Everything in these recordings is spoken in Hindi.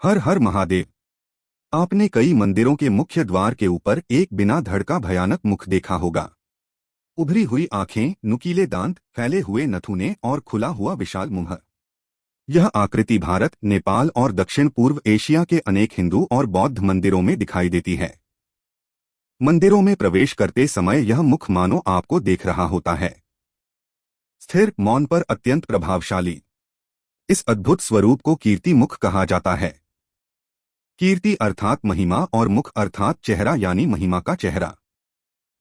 हर हर महादेव। आपने कई मंदिरों के मुख्य द्वार के ऊपर एक बिना धड़ का भयानक मुख देखा होगा। उभरी हुई आंखें, नुकीले दांत, फैले हुए नथुने और खुला हुआ विशाल मुंह। यह आकृति भारत, नेपाल और दक्षिण पूर्व एशिया के अनेक हिंदू और बौद्ध मंदिरों में दिखाई देती है। मंदिरों में प्रवेश करते समय यह मुख मानो आपको देख रहा होता है, स्थिर, मौन पर अत्यंत प्रभावशाली। इस अद्भुत स्वरूप को कीर्ति मुख कहा जाता है। कीर्ति अर्थात महिमा और मुख अर्थात चेहरा यानी महिमा का चेहरा।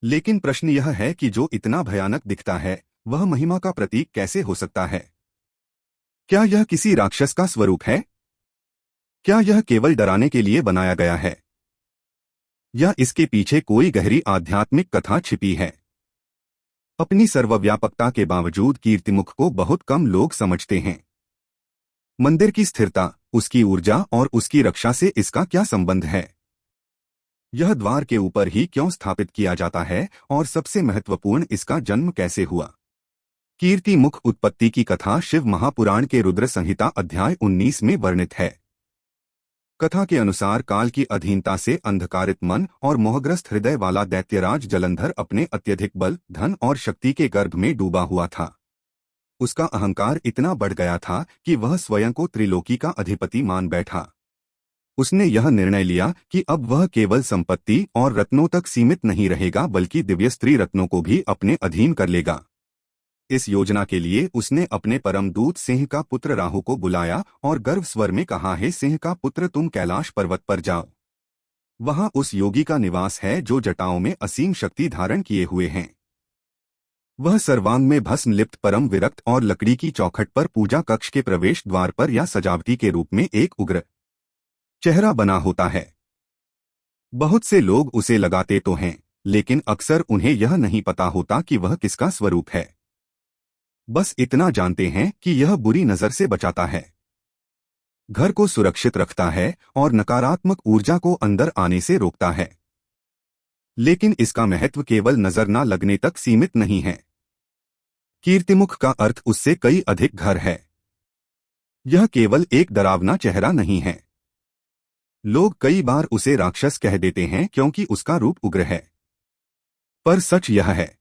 लेकिन प्रश्न यह है कि जो इतना भयानक दिखता है वह महिमा का प्रतीक कैसे हो सकता है? क्या यह किसी राक्षस का स्वरूप है? क्या यह केवल डराने के लिए बनाया गया है, या इसके पीछे कोई गहरी आध्यात्मिक कथा छिपी है? अपनी सर्वव्यापकता के बावजूद कीर्तिमुख को बहुत कम लोग समझते हैं। मंदिर की स्थिरता, उसकी ऊर्जा और उसकी रक्षा से इसका क्या संबंध है? यह द्वार के ऊपर ही क्यों स्थापित किया जाता है, और सबसे महत्वपूर्ण, इसका जन्म कैसे हुआ? कीर्ति मुख उत्पत्ति की कथा शिव महापुराण के रुद्र संहिता अध्याय 19 में वर्णित है। कथा के अनुसार काल की अधीनता से अंधकारित मन और मोहग्रस्त हृदय वाला दैत्यराज जलंधर अपने अत्यधिक बल, धन और शक्ति के गर्भ में डूबा हुआ था। उसका अहंकार इतना बढ़ गया था कि वह स्वयं को त्रिलोकी का अधिपति मान बैठा। उसने यह निर्णय लिया कि अब वह केवल संपत्ति और रत्नों तक सीमित नहीं रहेगा, बल्कि दिव्य स्त्री रत्नों को भी अपने अधीन कर लेगा। इस योजना के लिए उसने अपने परम दूत सिंह का पुत्र राहु को बुलाया और गर्व स्वर में कहा, हे सिंह का पुत्र, तुम कैलाश पर्वत पर जाओ। वहां उस योगी का निवास है जो जटाओं में असीम शक्ति धारण किए हुए हैं। वह सर्वांग में भस्म लिप्त, परम विरक्त और लकड़ी की चौखट पर पूजा कक्ष के प्रवेश द्वार पर या सजावटी के रूप में एक उग्र चेहरा बना होता है। बहुत से लोग उसे लगाते तो हैं, लेकिन अक्सर उन्हें यह नहीं पता होता कि वह किसका स्वरूप है। बस इतना जानते हैं कि यह बुरी नजर से बचाता है, घर को सुरक्षित रखता है और नकारात्मक ऊर्जा को अंदर आने से रोकता है। लेकिन इसका महत्व केवल नजर न लगने तक सीमित नहीं है। कीर्तिमुख का अर्थ उससे कई अधिक घर है। यह केवल एक डरावना चेहरा नहीं है। लोग कई बार उसे राक्षस कह देते हैं क्योंकि उसका रूप उग्र है, पर सच यह है